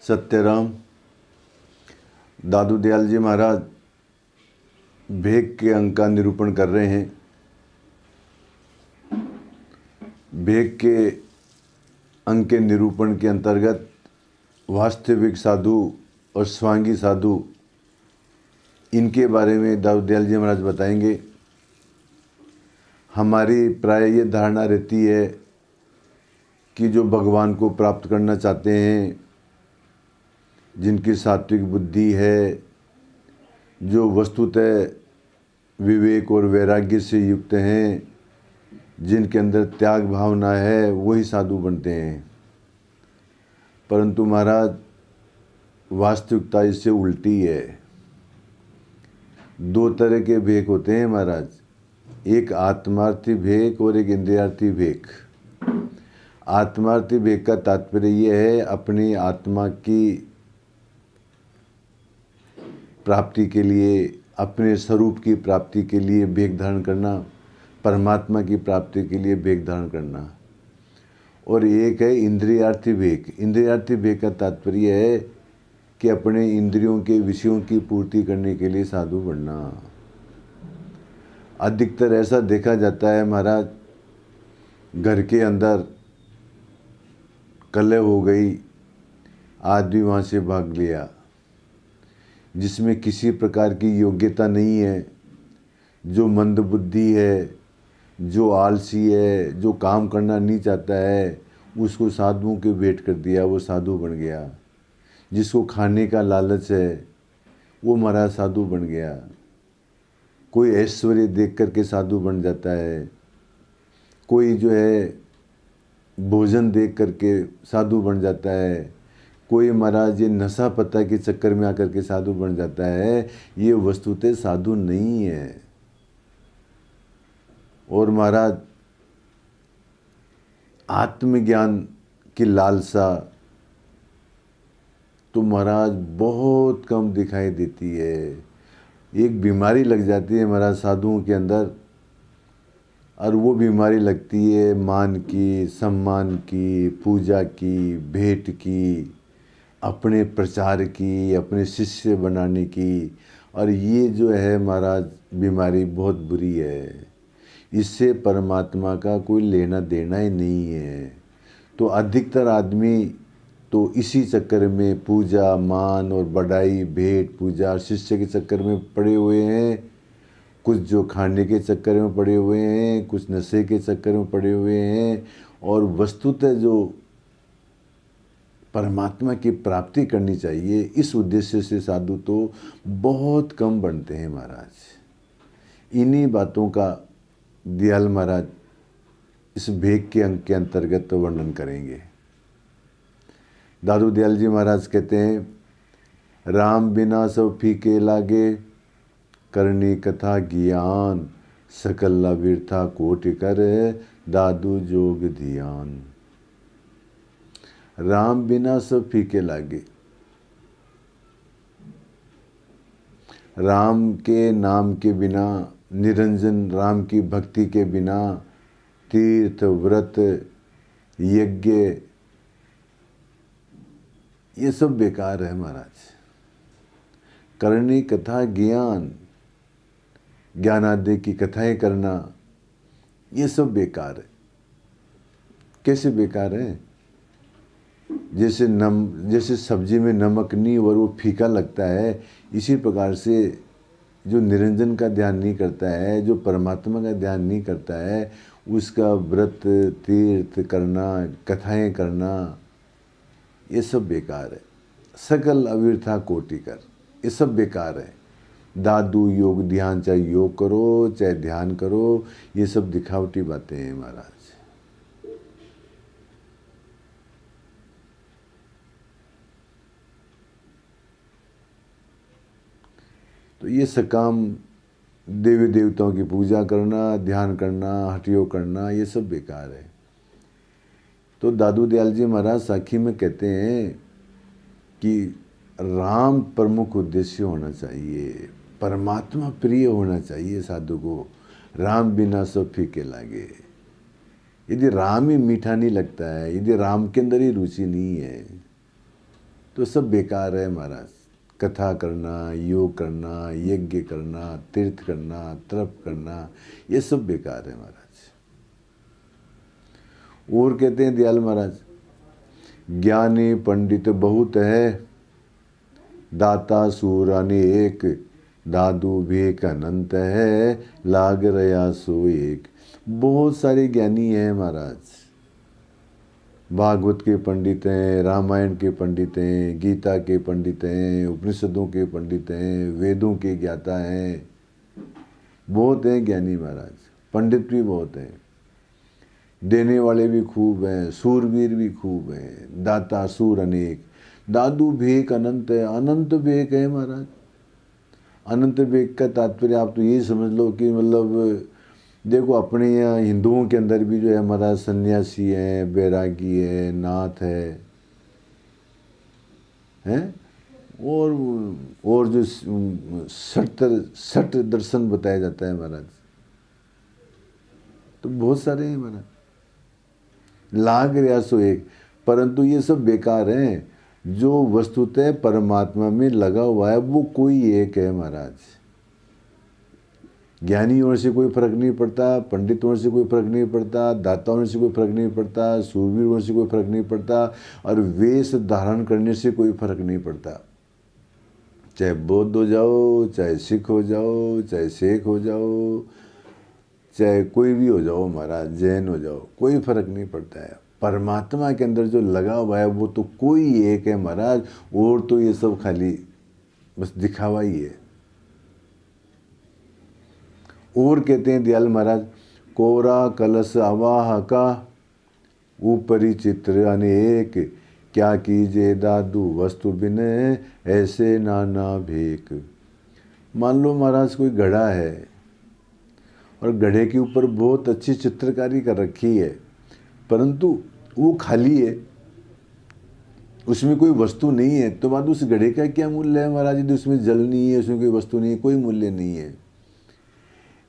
सत्यराम दादू दयाल जी महाराज vague के अंक का निरूपण कर रहे हैं। भेग के अंक के निरूपण के अंतर्गत वास्तविक साधु और स्वांगी साधु, इनके बारे में दादू दयाल जी महाराज बताएंगे। हमारी प्राय ये धारणा रहती है कि जो भगवान को प्राप्त करना चाहते हैं, जिनकी सात्विक बुद्धि है, जो वस्तुतः विवेक और वैराग्य से युक्त हैं, जिनके अंदर त्याग भावना है, वही साधु बनते हैं। परंतु महाराज वास्तविकता इससे उल्टी है। दो तरह के भेक होते हैं महाराज, एक आत्मार्थी भेक और एक इंद्रियार्थी भेक। आत्मार्थी भेक का तात्पर्य यह है अपनी आत्मा की प्राप्ति के लिए, अपने स्वरूप की प्राप्ति के लिए भेक धारण करना, परमात्मा की प्राप्ति के लिए भेक धारण करना। और एक है इंद्रियार्थी भेक। इंद्रियार्थी भेक का तात्पर्य है कि अपने इंद्रियों के विषयों की पूर्ति करने के लिए साधु बनना। अधिकतर ऐसा देखा जाता है महाराज, घर के अंदर कलह हो गई, आदमी वहाँ से भाग लिया, जिसमें किसी प्रकार की योग्यता नहीं है, जो मंदबुद्धि है, जो आलसी है, जो काम करना नहीं चाहता है, उसको साधुओं के भेंट कर दिया, वो साधु बन गया। जिसको खाने का लालच है, वो महाराज साधु बन गया। कोई ऐश्वर्य देख करके साधु बन जाता है, कोई जो है भोजन देख करके साधु बन जाता है, कोई महाराज ये नशा पता के चक्कर में आकर के साधु बन जाता है। ये वस्तुतः साधु नहीं है। और महाराज आत्मज्ञान की लालसा तो महाराज बहुत कम दिखाई देती है। एक बीमारी लग जाती है महाराज साधुओं के अंदर, और वो बीमारी लगती है मान की, सम्मान की, पूजा की, भेंट की, अपने प्रचार की, अपने शिष्य बनाने की। और ये जो है महाराज बीमारी बहुत बुरी है। इससे परमात्मा का कोई लेना देना ही नहीं है। तो अधिकतर आदमी तो इसी चक्कर में पूजा, मान और बढ़ाई, भेंट, पूजा और शिष्य के चक्कर में पड़े हुए हैं। कुछ जो खाने के चक्कर में पड़े हुए हैं, कुछ नशे के चक्कर में पड़े हुए हैं। और वस्तुतः जो परमात्मा की प्राप्ति करनी चाहिए, इस उद्देश्य से साधु तो बहुत कम बनते हैं महाराज। इन्हीं बातों का दयाल महाराज इस भेक के अंक के अंतर्गत तो वर्णन करेंगे। दादू दयाल जी महाराज कहते हैं, राम बिना सब फीके लागे, करनी कथा ज्ञान, सकल व्यर्था कोटि कर, दादू जोग ध्यान। राम बिना सब फीके लागे। राम के नाम के बिना, निरंजन राम की भक्ति के बिना तीर्थ, व्रत, यज्ञ ये सब बेकार है महाराज। करनी कथा ज्ञान, ज्ञान आदि की कथाएं करना, ये सब बेकार है। कैसे बेकार है? जैसे सब्जी में नमक नहीं और वो फीका लगता है, इसी प्रकार से जो निरंजन का ध्यान नहीं करता है, जो परमात्मा का ध्यान नहीं करता है, उसका व्रत, तीर्थ करना, कथाएं करना, ये सब बेकार है। सकल अविर्था कोटि कर, ये सब बेकार है। दादू योग ध्यान, चाहे योग करो चाहे ध्यान करो, ये सब दिखावटी बातें हैं महाराज। तो ये सकाम देवी देवताओं की पूजा करना, ध्यान करना, हठयोग करना, ये सब बेकार है। तो दादू दयाल जी महाराज साखी में कहते हैं कि राम प्रमुख उद्देश्य होना चाहिए, परमात्मा प्रिय होना चाहिए साधु को। राम बिना सब फीके लागे। यदि राम ही मीठा नहीं लगता है, यदि राम के अंदर ही रुचि नहीं है, तो सब बेकार है महाराज। कथा करना, योग करना, यज्ञ करना, तीर्थ करना, तप करना, ये सब बेकार है महाराज। और कहते हैं दयाल महाराज, ज्ञानी पंडित बहुत है, दाता सूर अनेक, दादू भेक अनंत है, लाग रया सो एक। बहुत सारे ज्ञानी हैं महाराज। भागवत के पंडित हैं, रामायण के पंडित हैं, गीता के पंडित हैं, उपनिषदों के पंडित हैं, वेदों के ज्ञाता हैं, बहुत हैं ज्ञानी महाराज। पंडित भी बहुत हैं, देने वाले भी खूब हैं, सूरवीर भी खूब हैं, दाता सूर अनेक। दादू भेक अनंत है, अनंत भेक है महाराज। अनंत भेक का तात्पर्य आप तो ये समझ लो कि मतलब देखो, अपने यहाँ हिंदुओं के अंदर भी जो है हमारा सन्यासी है, बैरागी है, नाथ है, हैं, और जो सठ दर्शन बताया जाता है महाराज, तो बहुत सारे हैं महाराज। लाग रयासो एक, परंतु ये सब बेकार हैं। जो वस्तुतः परमात्मा में लगा हुआ है वो कोई एक है महाराज। ज्ञानी होने से कोई फर्क नहीं पड़ता, पंडित होने से कोई फर्क नहीं पड़ता, दाता होने से कोई फर्क नहीं पड़ता, सूरवीर होने से कोई फर्क नहीं पड़ता, और वेश धारण करने से कोई फर्क नहीं पड़ता। चाहे बौद्ध हो जाओ, चाहे सिख हो जाओ, चाहे शेख हो जाओ, चाहे कोई भी हो जाओ महाराज, जैन हो जाओ, कोई फर्क नहीं पड़ता है। परमात्मा के अंदर जो लगा हुआ है वो तो कोई एक है महाराज। और तो ये सब खाली बस दिखावा ही है। और कहते हैं दयाल महाराज, कोरा कलश आवाह का, ऊपरी चित्र अनेक, क्या कीजिए दादू वस्तु बिन, ऐसे नाना भेक। मान लो महाराज कोई घड़ा है और घड़े के ऊपर बहुत अच्छी चित्रकारी कर रखी है, परंतु वो खाली है, उसमें कोई वस्तु नहीं है, तो बात उस घड़े का क्या मूल्य है महाराज? यदि उसमें जल नहीं है, उसमें कोई वस्तु नहीं है, कोई मूल्य नहीं है।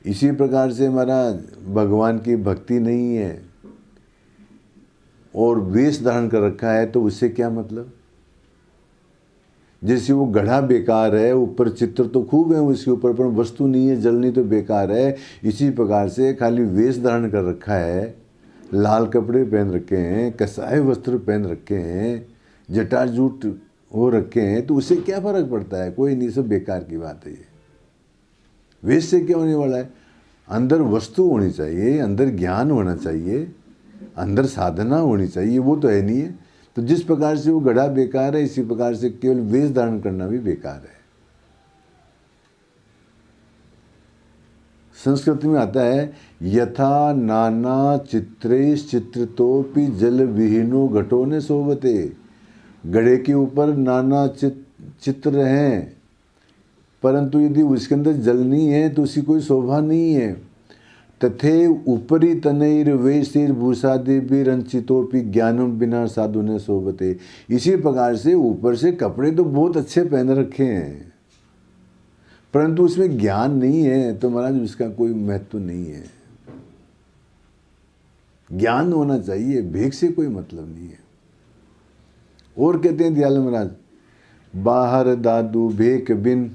इसी प्रकार से महाराज भगवान की भक्ति नहीं है और वेश धारण कर रखा है, तो उससे क्या मतलब? जैसे वो घड़ा बेकार है, ऊपर चित्र तो खूब है उसके ऊपर, पर वस्तु नहीं है, जल नहीं, तो बेकार है। इसी प्रकार से खाली वेश धारण कर रखा है, लाल कपड़े पहन रखे हैं, कसाए वस्त्र पहन रखे हैं, जटाजूट हो रखे हैं, तो उससे क्या फर्क पड़ता है? कोई नहीं, सब बेकार की बात है। ये वेश से क्या होने वाला है? अंदर वस्तु होनी चाहिए, अंदर ज्ञान होना चाहिए, अंदर साधना होनी चाहिए, वो तो है नहीं है। तो जिस प्रकार से वो घड़ा बेकार है, इसी प्रकार से केवल वेश धारण करना भी बेकार है। संस्कृत में आता है, यथा नाना चित्रेश चित्रतोपि जल विहीनो घटो न शोभते। घड़े के ऊपर नाना चित्र हैं, परंतु यदि उसके अंदर जल नहीं है तो उसकी कोई शोभा नहीं है। तथे ऊपरी तनैर वेशिर भूषादि भी रंचितोपि ज्ञानम बिना साधु ने शोभते। इसी प्रकार से ऊपर से कपड़े तो बहुत अच्छे पहन रखे हैं, परंतु उसमें ज्ञान नहीं है, तो महाराज उसका कोई महत्व नहीं है। ज्ञान होना चाहिए, भेक से कोई मतलब नहीं है। और कहते हैं दयाल महाराज, बाहर दादू भेक बिन,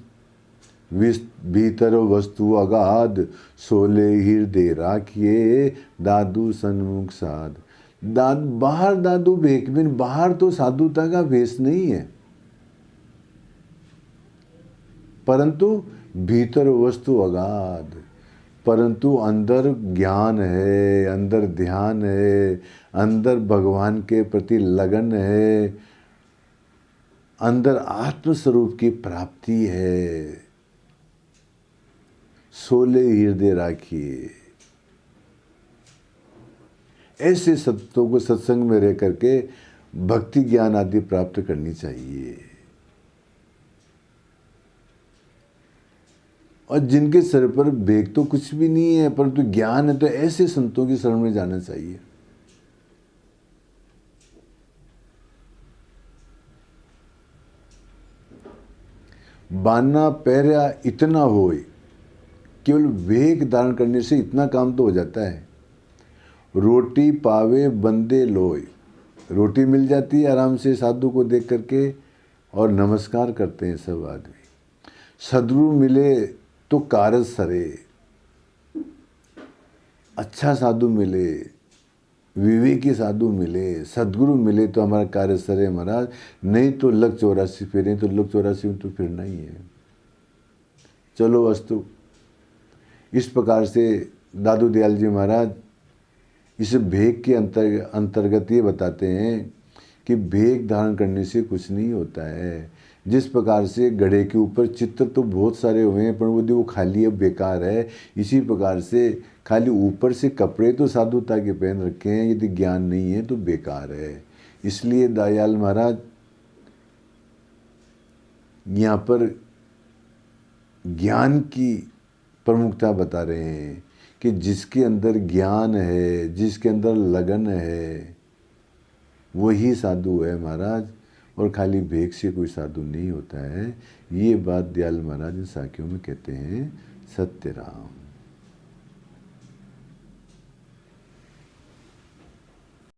भीतर वस्तु अगाध, सोले हृदय राखिए, दादू सन्मुख साध। बाहर दादू भेक बिन, बाहर तो साधुता का भेष नहीं है, परंतु भीतर वस्तु अगाध, परंतु अंदर ज्ञान है, अंदर ध्यान है, अंदर भगवान के प्रति लगन है, अंदर आत्मस्वरूप की प्राप्ति है। सोले हृदय राखिए। ऐसे सत्यों को सत्संग में रह करके भक्ति ज्ञान आदि प्राप्त करनी चाहिए। और जिनके सर पर भेक तो कुछ भी नहीं है, परंतु ज्ञान है, तो ऐसे संतों की शरण में जाना चाहिए। बाना पैरा इतना होए, केवल भेक धारण करने से इतना काम तो हो जाता है। रोटी पावे बंदे लोय, रोटी मिल जाती है आराम से साधु को देख करके, और नमस्कार करते हैं सब आदमी। सदगुरु मिले तो कारज सरे, अच्छा साधु मिले, विवेकी साधु मिले, सदगुरु मिले तो हमारा कार्य सरे महाराज, नहीं तो लग 84 फिरे, तो लग 84 में तो फिरना ही है। चलो वस्तु इस प्रकार से दादू दयाल जी महाराज इस भेग के अंतर्गत ये बताते हैं कि भेग धारण करने से कुछ नहीं होता है। जिस प्रकार से घड़े के ऊपर चित्र तो बहुत सारे हुए हैं पर वो खाली अब बेकार है, इसी प्रकार से खाली ऊपर से कपड़े तो साधुता के पहन रखे हैं, यदि ज्ञान नहीं है तो बेकार है। इसलिए दयाल महाराज यहाँ पर ज्ञान की प्रमुखता बता रहे हैं कि जिसके अंदर ज्ञान है, जिसके अंदर लगन है, वही साधु है महाराज, और खाली भेग से कोई साधु नहीं होता है। ये बात दयाल महाराज इन साखियों में कहते हैं। सत्य राम।